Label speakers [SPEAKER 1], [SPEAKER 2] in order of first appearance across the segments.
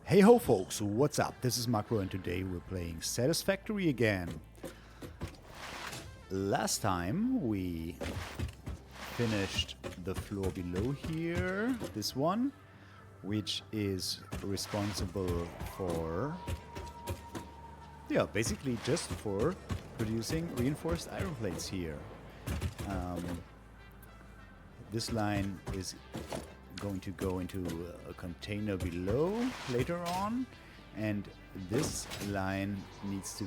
[SPEAKER 1] Hey ho folks, what's up? This is Makro and today we're playing Satisfactory again. Last time we finished the floor below here, this one, which is responsible for, basically just for producing reinforced iron plates here. This line is going to go into a container below later on, and this line needs to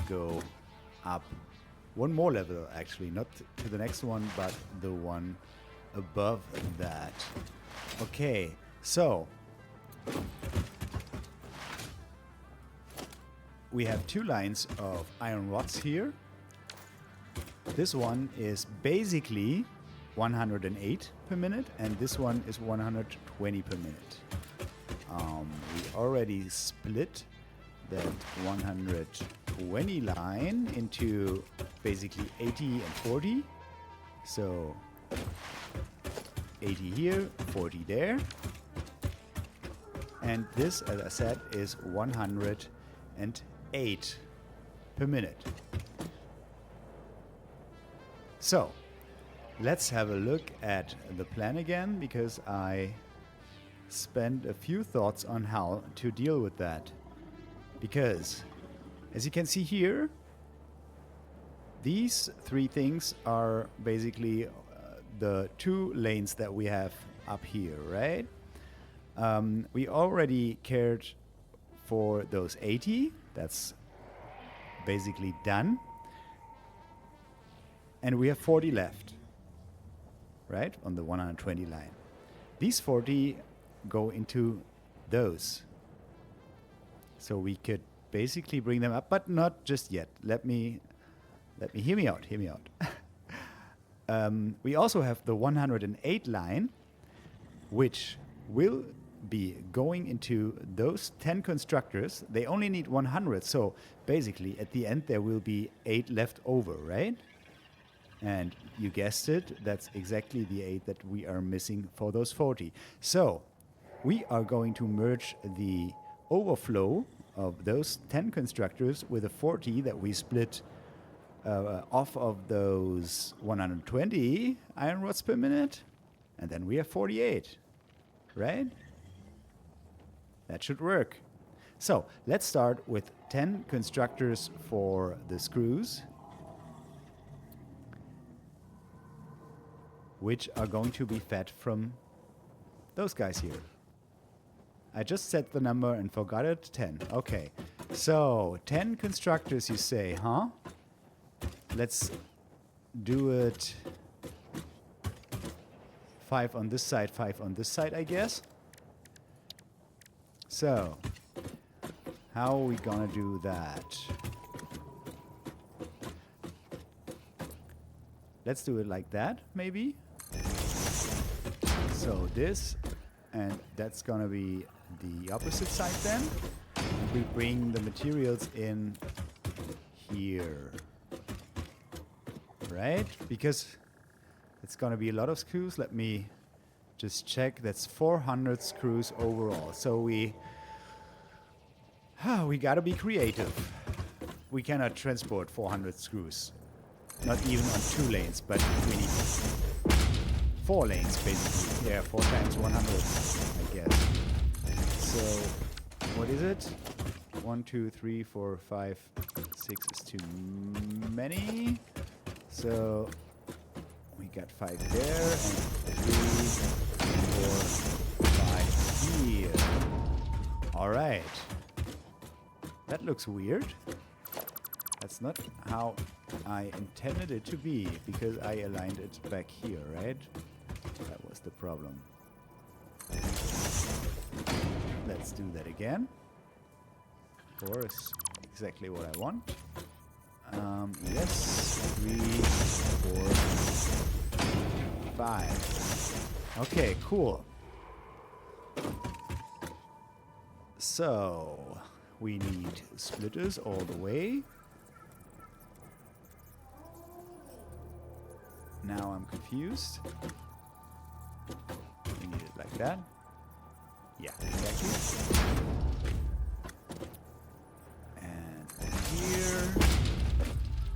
[SPEAKER 1] go up one more level, actually, not to the next one but the one above that. Okay, so we have two lines of iron rods here. This one is basically 108 per minute, and this one is 120 per minute. We already split that 120 line into basically 80 and 40. So 80 here, 40 there. And this, as I said, is 108 per minute. So let's have a look at the plan again, because I spent a few thoughts on how to deal with that. Because, as you can see here, these three things are basically the two lanes that we have up here, right? We already cared for those 80. That's basically done. And we have 40 left, right, on the 120 line. These 40 go into those. So we could basically bring them up, but not just yet. Let me hear me out. We also have the 108 line, which will be going into those 10 constructors. They only need 100, so basically at the end there will be 8 left over, right? And you guessed it, that's exactly the 8 that we are missing for those 40. So we are going to merge the overflow of those 10 constructors with the 40 that we split off of those 120 iron rods per minute. And then we have 48, right? That should work. So let's start with 10 constructors for the screws, which are going to be fed from those guys here. I just set the number and forgot it. 10. Okay. So 10 constructors, you say, huh? Let's do it 5 on this side, 5 on this side, I guess. So how are we gonna do that? Let's do it like that, maybe. So this, and that's gonna be the opposite side then. We bring the materials in here, right? Because it's gonna be a lot of screws. Let me just check. That's 400 screws overall. So we gotta be creative. We cannot transport 400 screws. Not even on 2 lanes, but we need 4 lanes basically. Yeah, 4 times 100, I guess. So, what is it? 1, 2, 3, 4, 5, 6 is too many. So, we got 5 there, and 3, 4, 5 here. Alright. That looks weird. That's not how I intended it to be, because I aligned it back here, right? That was the problem. Let's do that again. 4 is exactly what I want. Yes. 3, 4, 5. Okay, cool. So, we need splitters all the way. Now I'm confused. We need it like that. Yeah, exactly. And one here,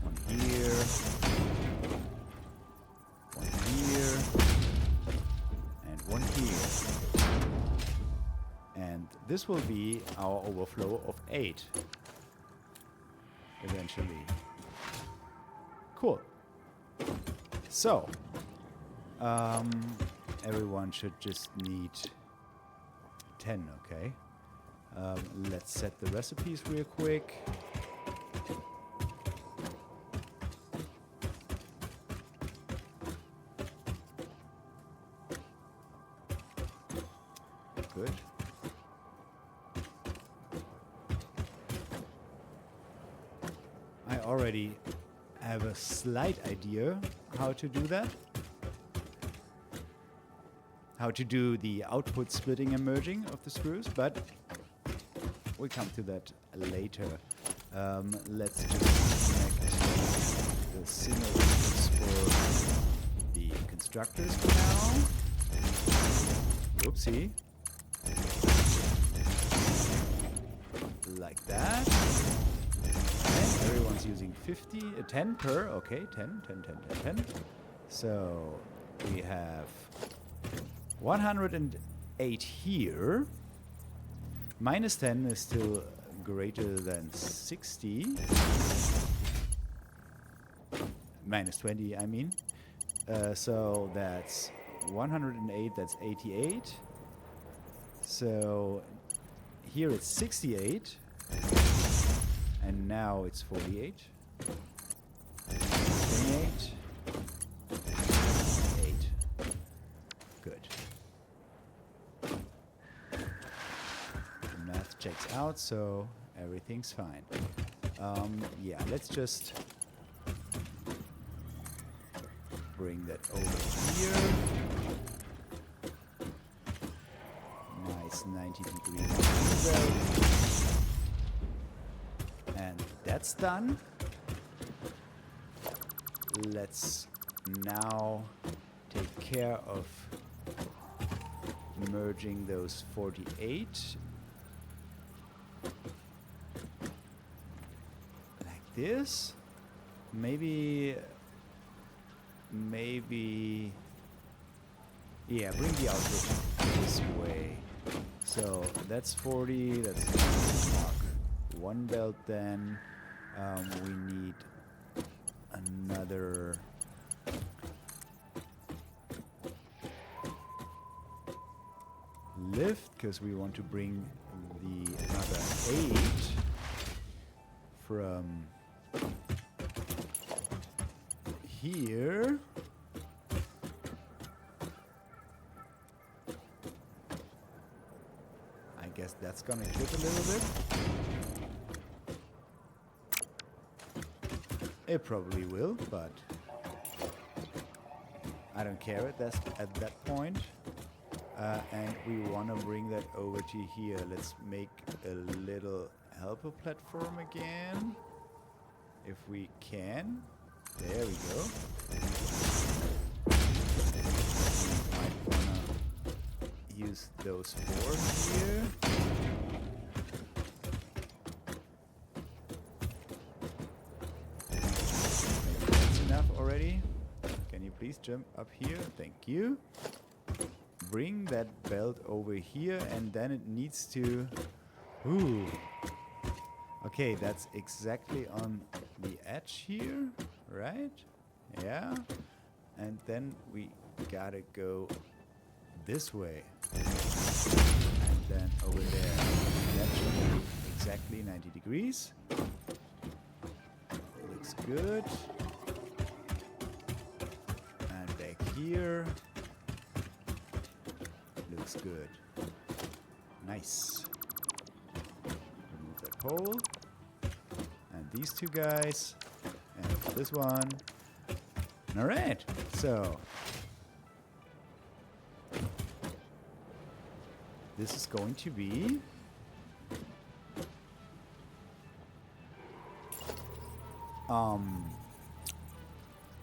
[SPEAKER 1] one here, one here, and one here. And this will be our overflow of 8 eventually. Cool. So, everyone should just need 10, okay? Let's set the recipes real quick. Good. I already have a slight idea how to do that. How to do the output splitting and merging of the screws, but we'll come to that later. Let's just connect the single inputs for the constructors for now. Whoopsie. Like that. And everyone's using 10 per, okay, 10. So we have 108 here. Minus 10 is still greater than 60. Minus 20, I mean. So that's 108, that's 88. So here it's 68. And now it's 48. 28. 8. Good. The math checks out, so everything's fine. Yeah, let's just bring that over here. Nice 90-degree angle. And that's done. Let's now take care of merging those 48 like this. Maybe yeah, bring the output this way. So that's 40, that's mark one belt then. We need another lift because we want to bring the other 8 from here. I guess that's gonna clip a little bit. It probably will, but I don't care at that point. And we want to bring that over to here. Let's make a little helper platform again, if we can. There we go. We might want to use those 4 here. Already. Can you please jump up here? Thank you. Bring that belt over here, and then it needs to... Ooh. Okay, that's exactly on the edge here, right? Yeah. And then we gotta go this way. And then over there. That should be exactly 90 degrees. Looks good. Here looks good. Nice. Remove that pole. And these 2 guys. And this one. Alright. So this is going to be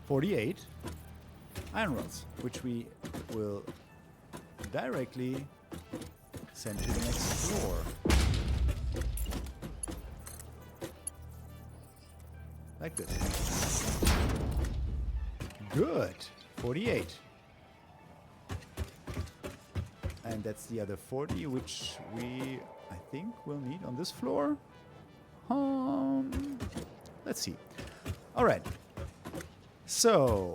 [SPEAKER 1] 48 iron rods, which we will directly sent to the next floor. Like this. Good. 48. And that's the other 40, which we, I think, will need on this floor. Let's see. All right. So,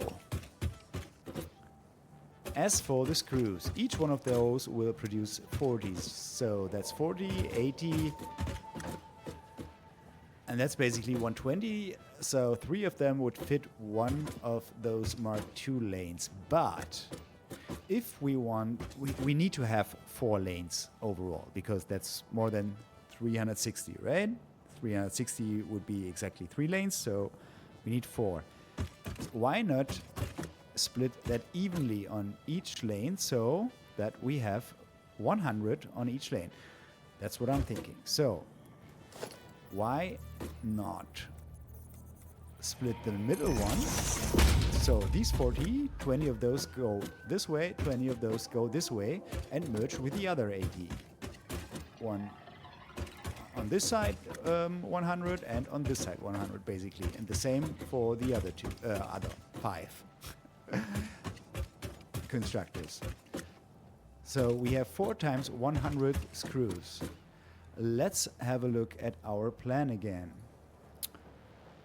[SPEAKER 1] as for the screws, each one of those will produce 40s. So that's 40, 80, and that's basically 120. So 3 of them would fit one of those Mark II lanes. But if we want, we need to have 4 lanes overall, because that's more than 360, right? 360 would be exactly 3 lanes, so we need 4. Why not split that evenly on each lane so that we have 100 on each lane? That's what I'm thinking. So why not split the middle one? So these 40, 20 of those go this way, 20 of those go this way, and merge with the other 80. One on this side 100, and on this side 100, basically. And the same for the other 5 constructors. So we have 4 times 100 screws. Let's have a look at our plan again.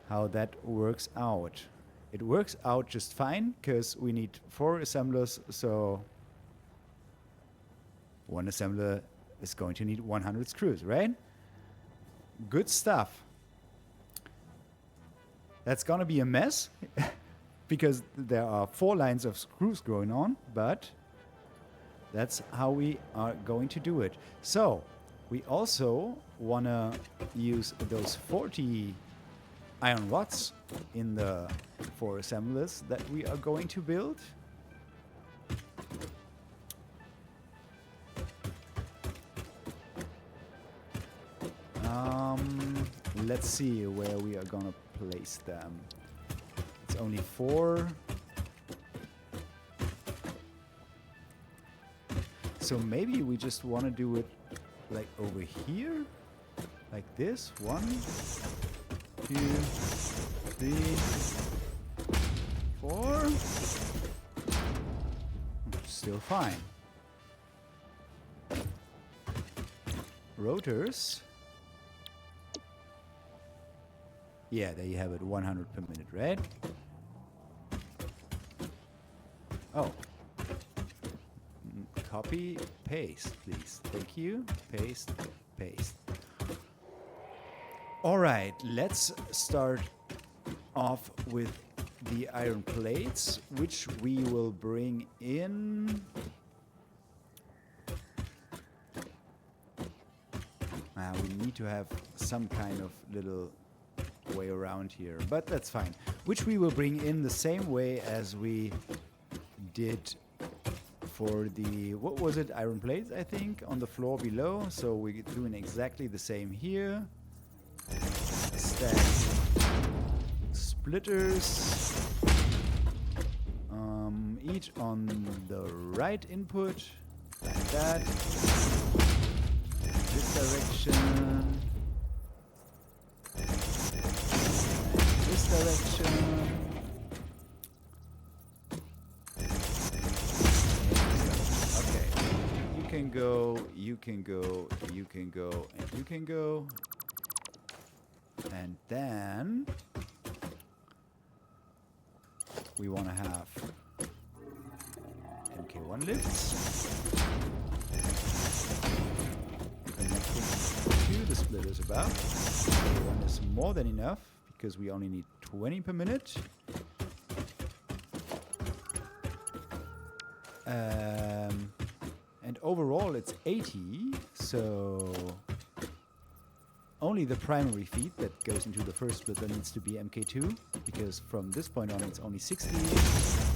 [SPEAKER 1] How that works out. It works out just fine, because we need 4 assemblers, so one assembler is going to need 100 screws, right? Good stuff. That's gonna be a mess, because there are 4 lines of screws going on, but that's how we are going to do it. So we also wanna use those 40 iron rods in the 4 assemblers that we are going to build. Let's see where we are gonna place them. It's only 4. So maybe we just want to do it like over here, like this. 1, 2, 3, 4. Still fine. Rotors. Yeah, there you have it, 100 per minute, right? Oh. Copy, paste, please. Thank you. Paste, paste. All right, let's start off with the iron plates, which we will bring in. We need to have some kind of little way around here, but that's fine. Which we will bring in the same way as we did for the, what was it, iron plates, I think, on the floor below. So we're doing exactly the same here. Stack splitters, each on the right input, like that. This direction. This direction. Okay. You can go, you can go, you can go, and you can go. And then we want to have MK1 lifts. Connecting to the splitters about. MK1 is more than enough because we only need 20 per minute. And overall it's 80, so only the primary feed that goes into the first splitter needs to be MK2, because from this point on it's only 60,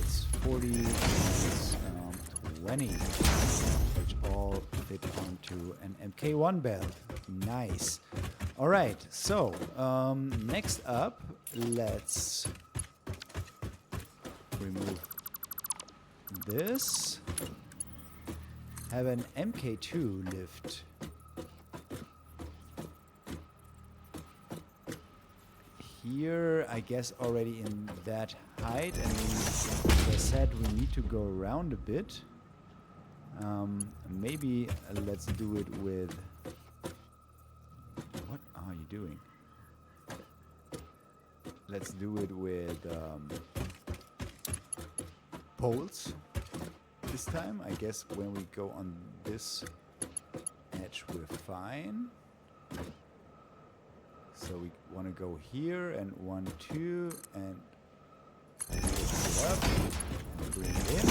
[SPEAKER 1] it's 40, it's 20, which all fit onto an MK1 belt. Nice. All right, so next up, let's remove this. have an MK2 lift. Here, I guess already in that height, and as I said, we need to go around a bit. Maybe let's do it with... What are you doing? Let's do it with poles this time. I guess when we go on this edge, we're fine. So we want to go here and 1, 2, and lift it up and bring it in.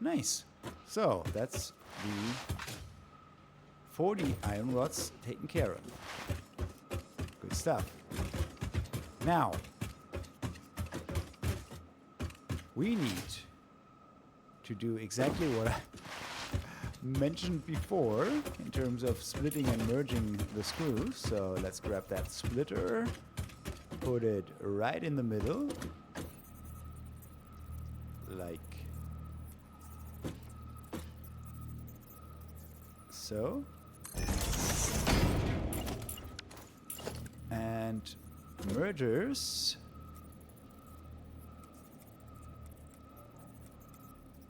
[SPEAKER 1] Nice. So that's the 40 iron rods taken care of. Good stuff. Now, we need to do exactly what I mentioned before in terms of splitting and merging the screws. So let's grab that splitter, put it right in the middle, like so. And mergers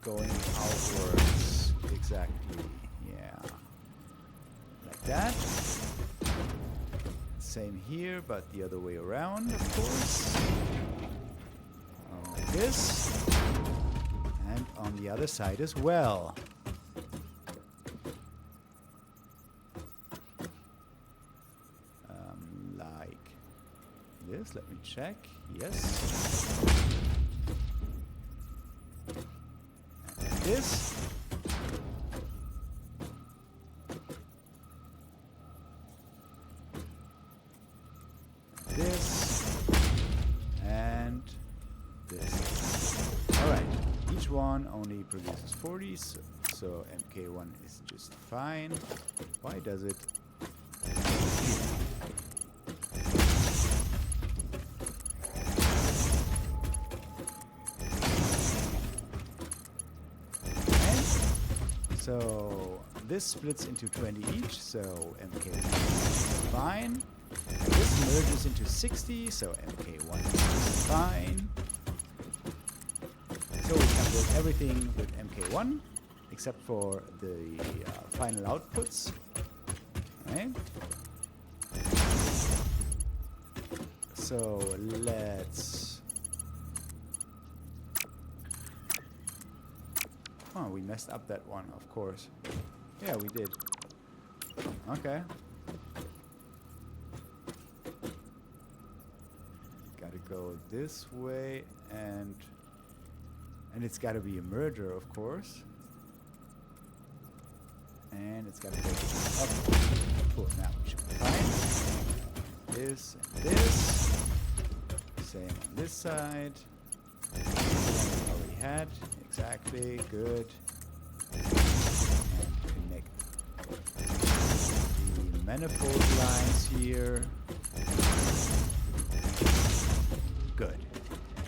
[SPEAKER 1] going outwards. Exactly, yeah. Like that. Same here, but the other way around, of course. Like this. And on the other side as well. Like this. Let me check. Yes. And like this. This and this. Alright, each one only produces 40s, so MK1 is just fine. Why does it? And so this splits into 20 each, so MK1 is fine. This merges into 60, so MK1 is fine. So we can build everything with MK1, except for the final outputs. Right? So let's... Oh, we messed up that one, of course. Yeah, we did. Okay. Go this way, and it's got to be a merger, of course, and it's got to go up. Cool. Now we should be fine. This and this. Same on this side. We already had. Exactly. Good. And connect the manifold lines here. Good.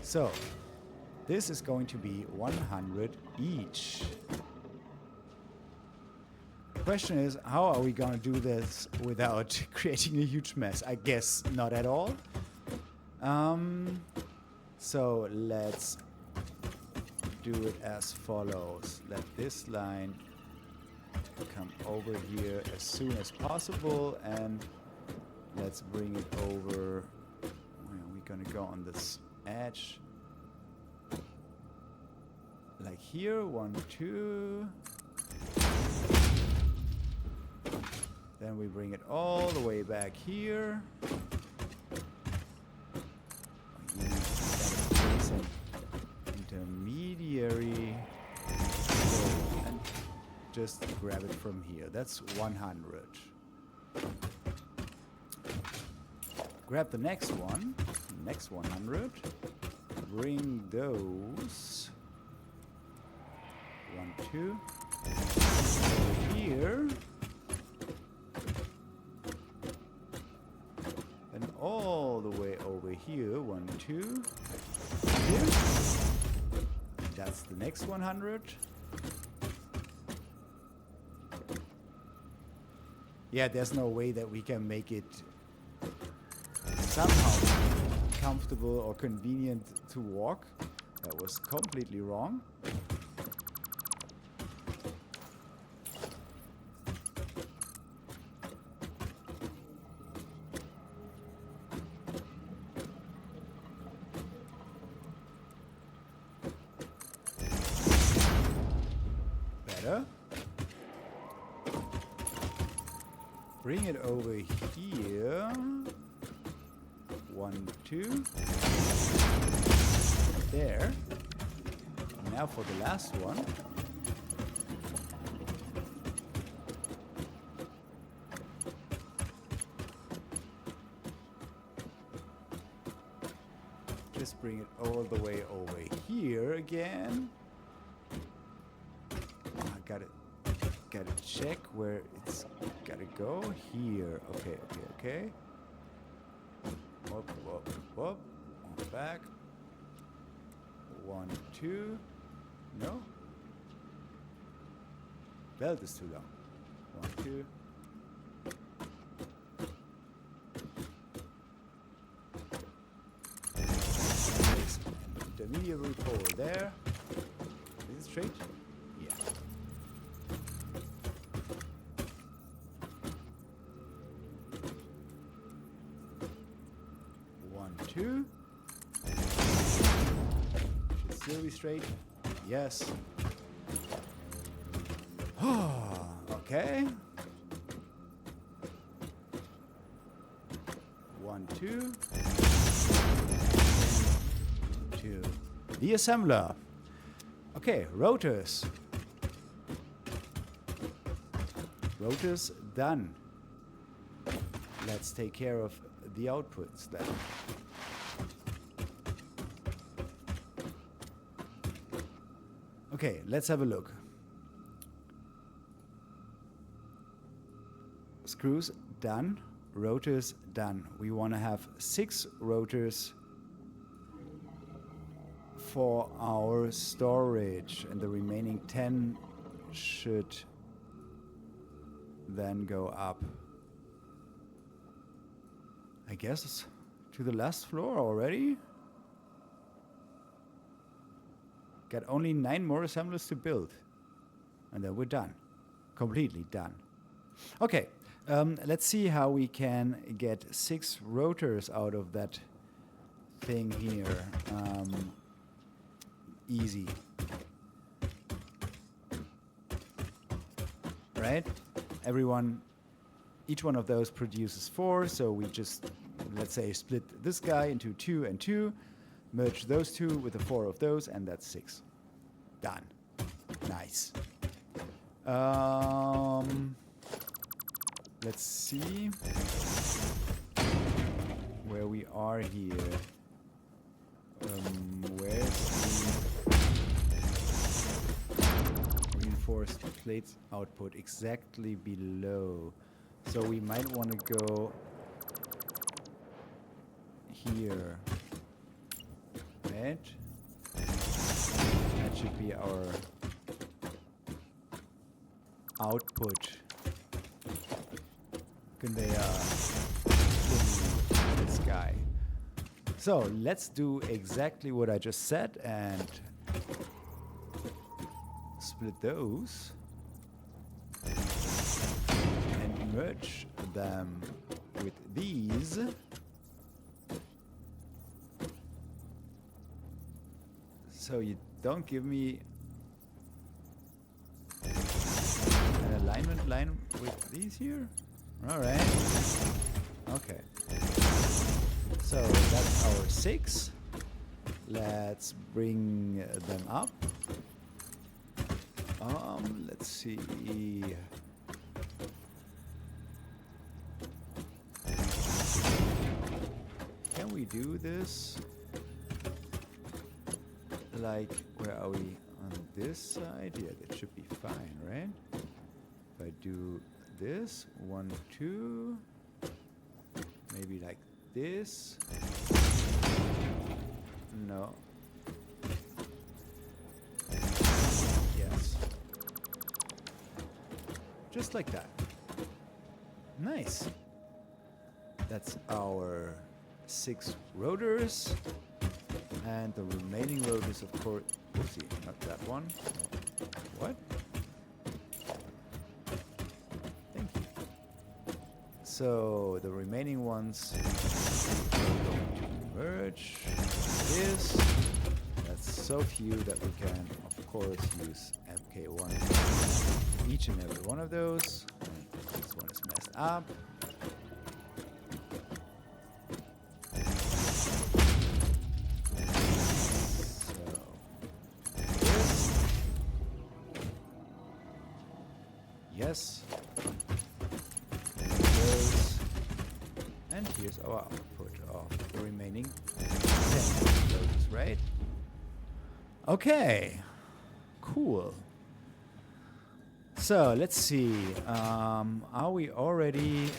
[SPEAKER 1] So, this is going to be 100 each. The question is, how are we going to do this without creating a huge mess? I guess not at all. So, let's do it as follows. Let this line come over here as soon as possible, and let's bring it over. Going to go on this edge like here, 1, 2, then we bring it all the way back here. Place an intermediary and just grab it from here. That's 100. Grab the next one. Next 100. Bring those 1, 2 over here, and all the way over here. 1, 2 here. That's That's the next 100. Yeah, there's no way that we can make it somehow comfortable or convenient to walk. That was completely wrong. Better. Bring it over here. 1, 2. There. Now for the last one. Just bring it all the way over here again. I gotta check where it's gotta go. Here. Okay. Whoop. On back. 1, 2. No? Belt is too long. 1, 2. Intermediary pole there. Is it straight? Yeah. One, two. Should still be straight. Yes. Okay. 1, 2. 2. The assembler. Okay, rotors. Rotors done. Let's take care of the outputs then. Okay, let's have a look. Screws done. Rotors done. We want to have 6 rotors for our storage, and the remaining 10 should then go up, I guess, to the last floor already. Got only 9 more assemblers to build, and then we're done. Completely done. Okay, let's see how we can get 6 rotors out of that thing here. Easy. Right? Each one of those produces 4, so we just, let's say, split this guy into 2 and 2, merge those 2 with the 4 of those, and that's 6. Done. Nice. Let's see where we are here. Where's the reinforced plates output? Exactly below. So we might want to go here. Right? That should be our output conveyor in this guy. So let's do exactly what I just said and split those and merge them with these. So you don't give me an alignment line with these here? Alright. Okay. So that's our 6. Let's bring them up. Let's see. Can we do this? Like, where are we? On this side? Yeah, that should be fine, right? If I do this, 1, 2, maybe like this. No. Just like that. Nice. That's our 6 rotors. And the remaining rotors, of course... Oopsie, not that one. What? Thank you. So, the remaining ones are going to merge this. That's so few that we can, of course, use MK1 each and every one of those. And this one is messed up. Yes. And here's our output of the remaining 10 rows, right? Okay. Cool. So let's see. Are we already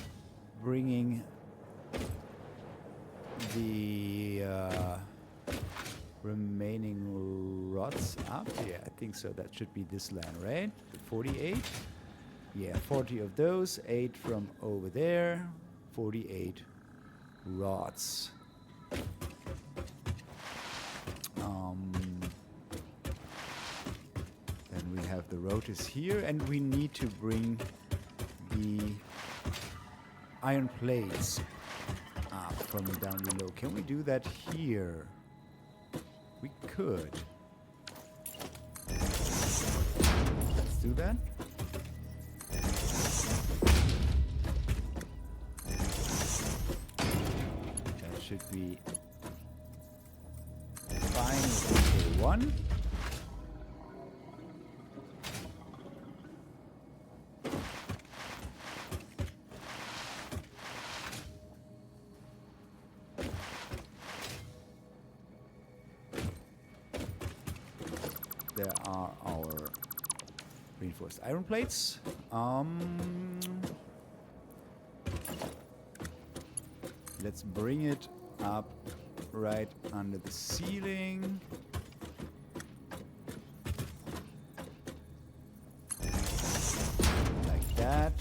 [SPEAKER 1] bringing the remaining rods up? Yeah, I think so. That should be this line, right? The 48. Yeah, 40 of those, 8 from over there, 48 rods. Then we have the rotors here, and we need to bring the iron plates up from down below. Can we do that here? We could. Let's do that. Should be fine with MK1. There are our reinforced iron plates. Let's bring it up right under the ceiling. Like that.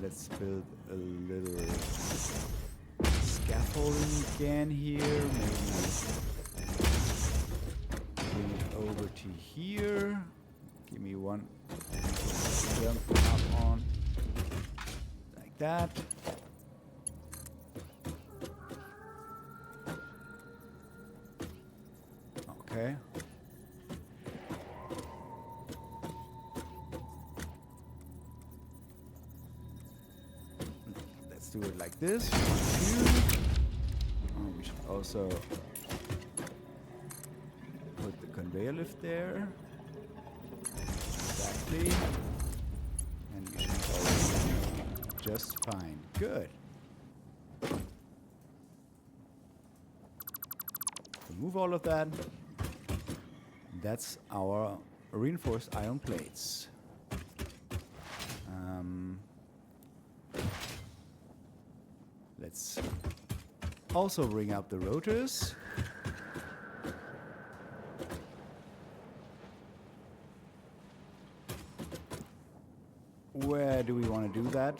[SPEAKER 1] Let's build a little scaffolding again here. Maybe bring it over to here. Give me one jump up on. Like that. Okay. Let's do it like this. 1, 2. Oh, we should also put the conveyor lift there. Exactly. And you should follow just fine. Good. Remove all of that. That's our reinforced iron plates. Let's also bring up the rotors. Where do we want to do that?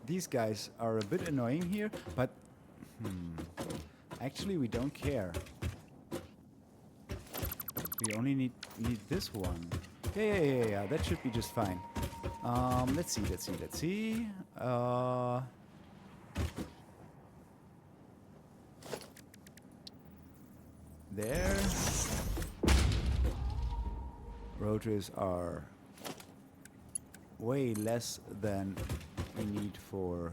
[SPEAKER 1] These guys are a bit annoying here, but actually we don't care. We only need this one. Yeah, that should be just fine. Let's see. There. Rotors are way less than we need for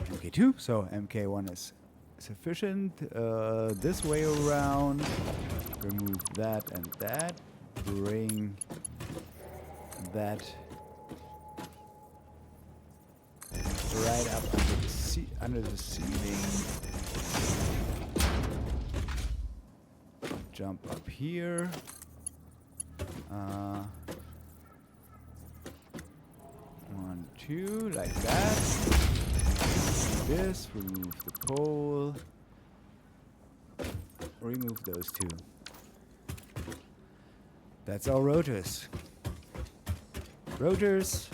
[SPEAKER 1] MK2, so MK1 is sufficient. This way around, remove that and that, bring that right up under the ceiling. Jump up here. 1, 2 like that. This, remove the pole. Remove those 2. That's our rotors. Rotors,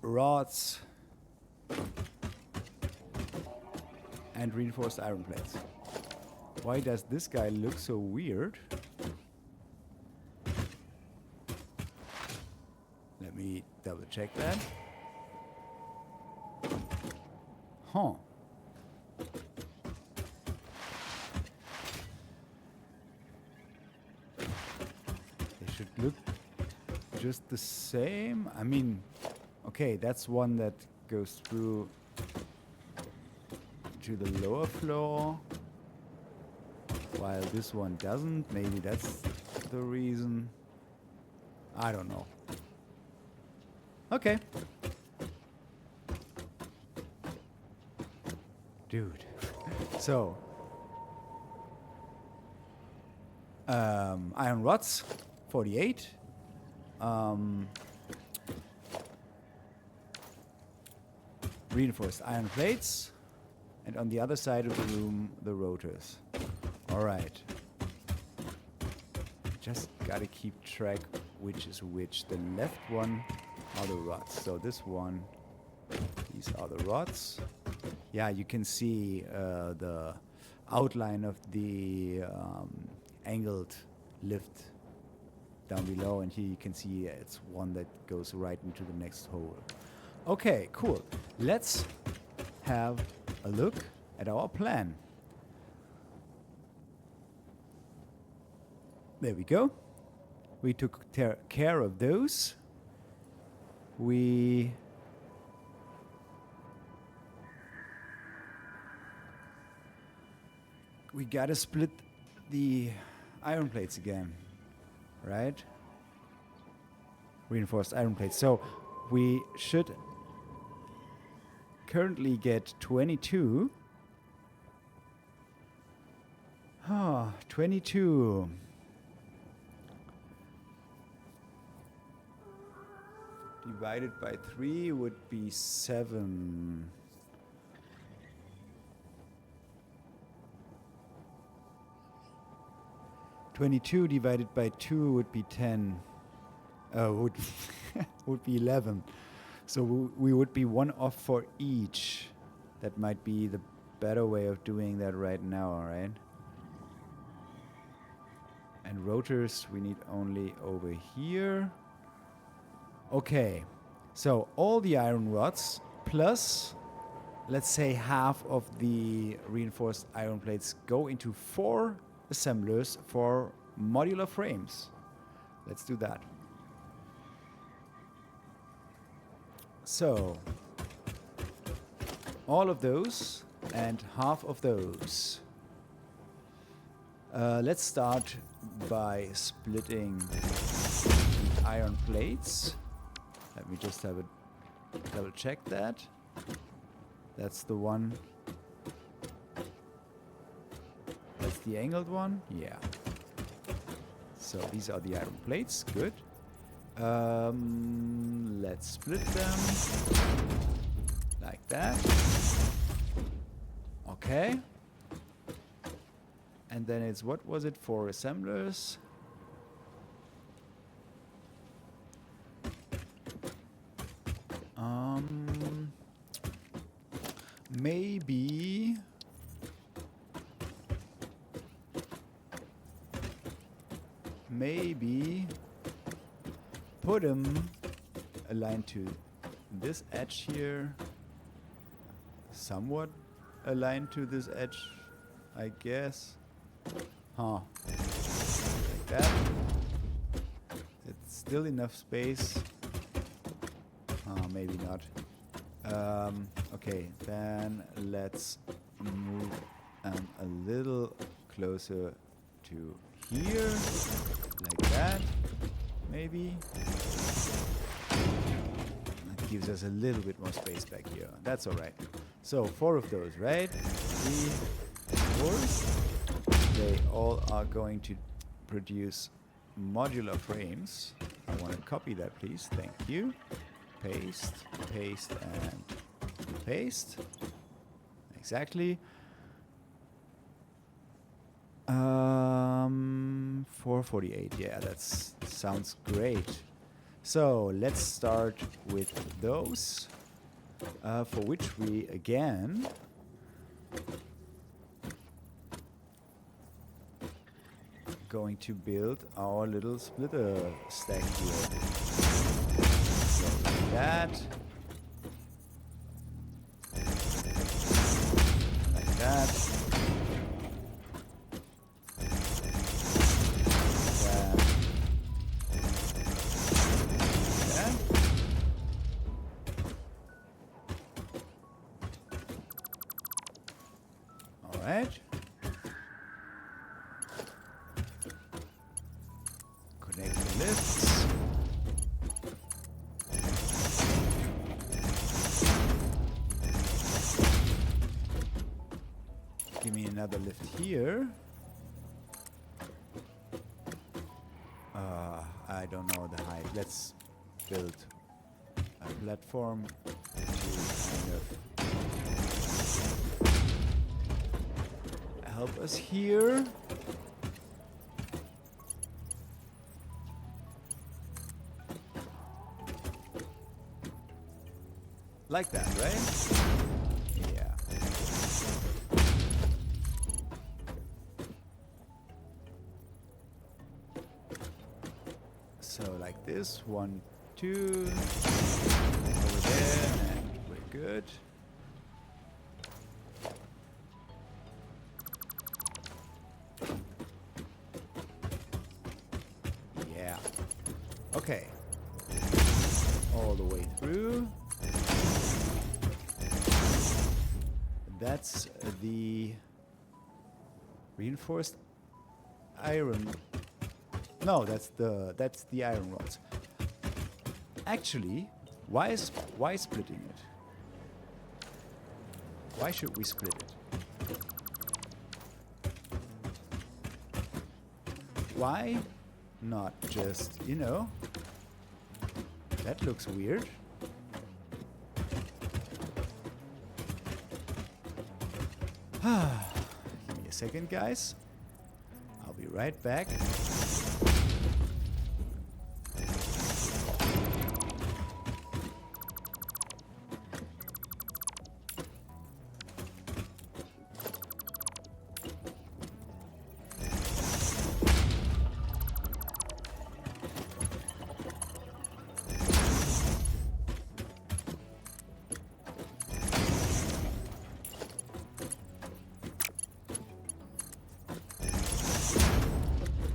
[SPEAKER 1] rods, and reinforced iron plates. Why does this guy look so weird? Let me double check that. Huh. They should look just the same. I mean, okay, that's one that goes through to the lower floor, while this one doesn't. Maybe that's the reason. I don't know. Okay. Dude. So, iron rods, 48. Reinforced iron plates, and on the other side of the room, the rotors. All right. Just gotta keep track which is which. The left one are the rods. So this one, these are the rods. Yeah, you can see the outline of the angled lift down below, and here you can see it's one that goes right into the next hole. Okay, cool. Let's have a look at our plan. There we go. We took care of those. We gotta split the iron plates again, right? Reinforced iron plates. So we should currently get 22. 22. Divided by 3 would be 7. (22) divided by 2 would be 10. Would be 11. So we would be 1 off for each. That might be the better way of doing that right now, alright? And rotors we need only over here. Okay, so all the iron rods plus, let's say, half of the reinforced iron plates go into 4 assemblers for modular frames. Let's do that. So, all of those and half of those. Let's start by splitting the iron plates. Let me just have a double check that. That's the one. That's the angled one? Yeah. So these are the iron plates. Good. Let's split them. Like that. Okay. And then it's, what was it, 4 assemblers? Maybe put them aligned to this edge here, somewhat aligned to this edge, I guess. Like that. It's still enough space. Maybe not. Okay, then let's move a little closer to here, like that, maybe. That gives us a little bit more space back here. That's all right. So 4 of those, right? 3, 4. They all are going to produce modular frames. I want to copy that, please. Thank you. Paste, paste, and paste. Exactly. 448. Yeah, that sounds great. So let's start with those, for which we again going to build our little splitter stack here. So like that. Like that. Alright. Connect the lifts. Give me another lift here. I don't know the height. Let's build a platform to kind of help us here. Like that, right? Yeah. So like this, 1, 2, over there, and we're good. Yeah. Okay. All the way through. That's the reinforced iron. No, that's the iron rods. Actually, why splitting it? Why should we split it? Why not just, you know, that looks weird. Give me a second, guys. I'll be right back.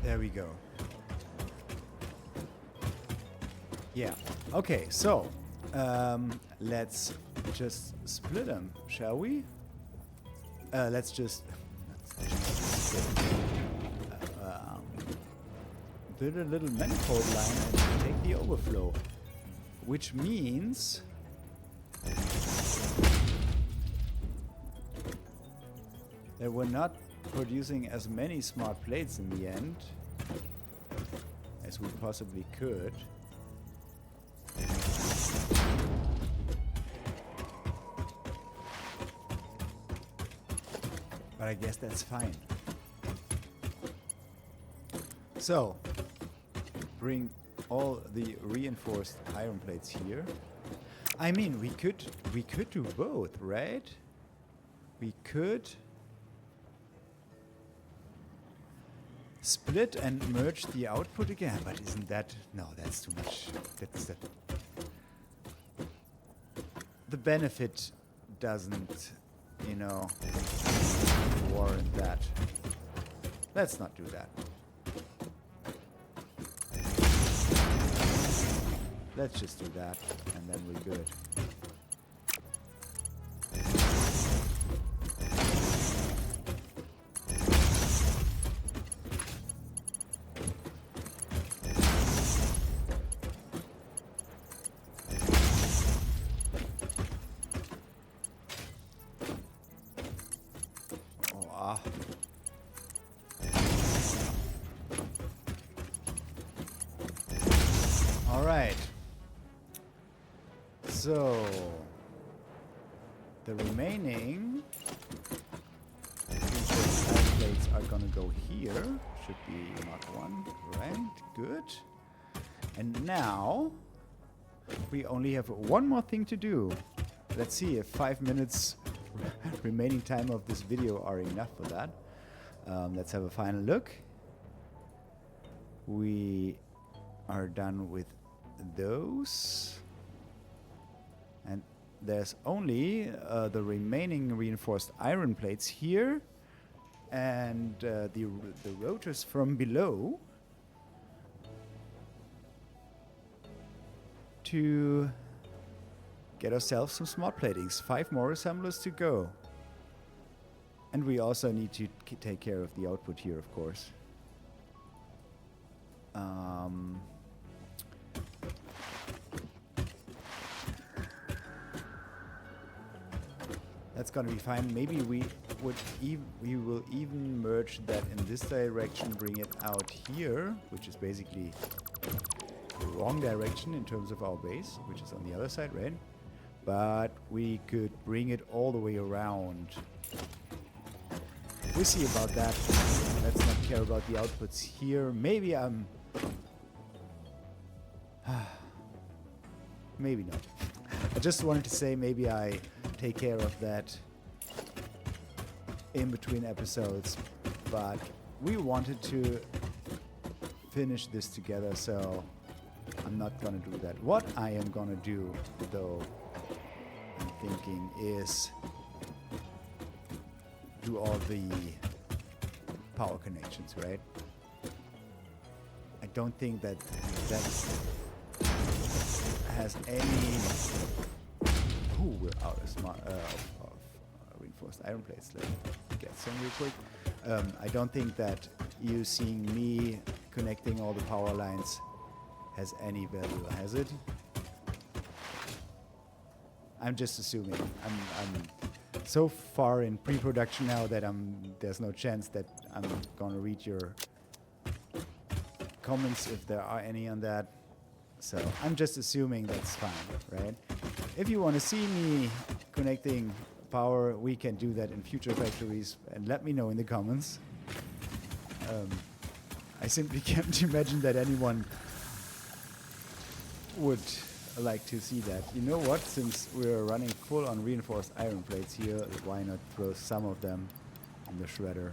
[SPEAKER 1] There we go. Yeah. Okay, so let's just split them, shall we? Let's just build a little manifold line and take the overflow, which means that we're not producing as many smart plates in the end as we possibly could. But I guess that's fine. So, bring all the reinforced iron plates here. I mean, we could do both, right? We could split and merge the output again, but isn't that... No, that's too much. The benefit doesn't, you know, warrant that. Let's not do that. Let's just do that, and then we're good. So the remaining plates are gonna go here. Should be Mark 1, right? Good. And now we only have one more thing to do. Let's see if 5 minutes remaining time of this video are enough for that. Let's have a final look. We are done with those. And there's only the remaining reinforced iron plates here and the rotors from below to get ourselves some smart platings. 5 more assemblers to go. And we also need to take care of the output here, of course. That's gonna be fine. Maybe we will even merge that in this direction, bring it out here, which is basically the wrong direction in terms of our base, which is on the other side, right? But we could bring it all the way around. We'll see about that. Let's not care about the outputs here. Maybe I'm... maybe not. I just wanted to say maybe I take care of that in between episodes. But we wanted to finish this together, so I'm not gonna do that. What I am gonna do, though, I'm thinking, is do all the power connections, right? I don't think that has any... Ooh, we're out of reinforced iron plates. Let's get some real quick. I don't think that you seeing me connecting all the power lines has any value, has it? I'm just assuming. I'm so far in pre-production now that there's no chance that I'm gonna read your comments if there are any on that. So I'm just assuming that's fine, right? If you want to see me connecting power, we can do that in future factories, and let me know in the comments. I simply can't imagine that anyone would like to see that. You know what? Since we're running full on reinforced iron plates here, why not throw some of them in the shredder?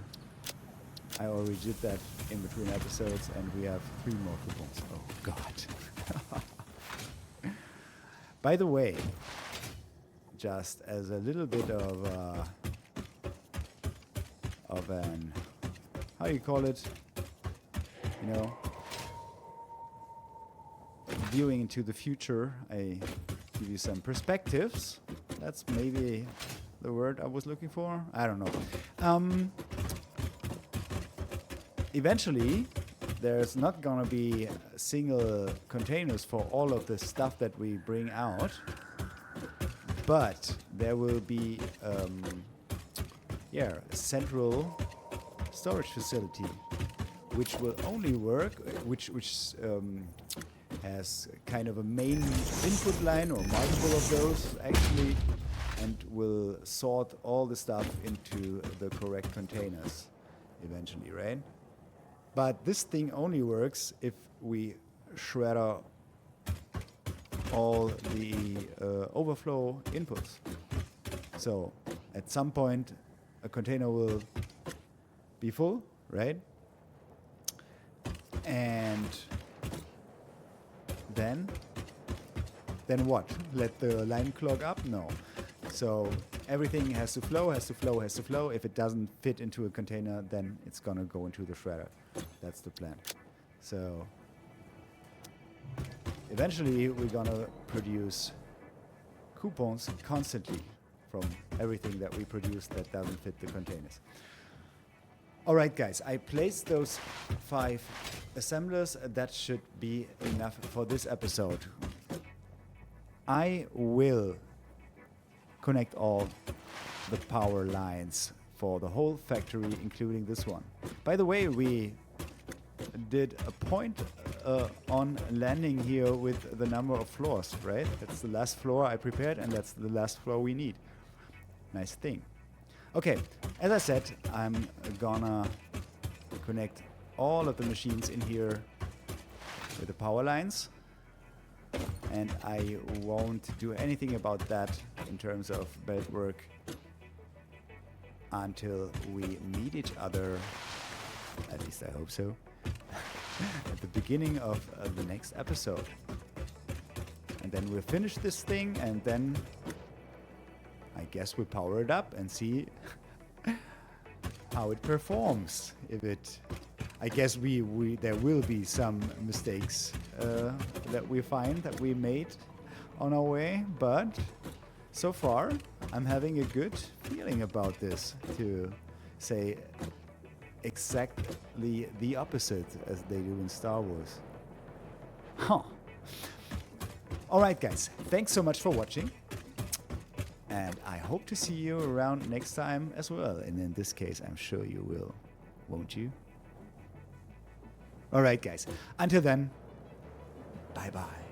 [SPEAKER 1] I already did that in between episodes, and we have 3 more coupons. Oh God. By the way, just as a little bit of an, how you call it, you know, viewing into the future, I give you some perspectives. That's maybe the word I was looking for. I don't know. Eventually, there's not gonna be single containers for all of the stuff that we bring out, but there will be a central storage facility, which will only work, which has kind of a main input line or multiple of those actually, and will sort all the stuff into the correct containers eventually, right? But this thing only works if we shredder all the overflow inputs. So at some point a container will be full, right? And then what? Let the line clog up? No. So everything has to flow, has to flow, has to flow. If it doesn't fit into a container, then it's gonna go into the shredder. That's the plan. So eventually we're gonna produce coupons constantly from everything that we produce that doesn't fit the containers. All right, guys, I placed those 5 assemblers. That should be enough for this episode. I will connect all the power lines for the whole factory, including this one. By the way, we did a point on landing here with the number of floors, right? That's the last floor I prepared, and that's the last floor we need. Nice thing. Okay, as I said, I'm gonna connect all of the machines in here with the power lines, and I won't do anything about that in terms of belt work until we meet each other, at least I hope so, at the beginning of the next episode. And then we'll finish this thing, and then I guess we'll power it up and see how it performs. If it, I guess there will be some mistakes that we find that we made on our way, but so far I'm having a good feeling about this, to say exactly the opposite as they do in Star Wars. Huh. Alright guys, thanks so much for watching, and I hope to see you around next time as well, and in this case I'm sure you will, won't you? Alright guys, until then, bye bye.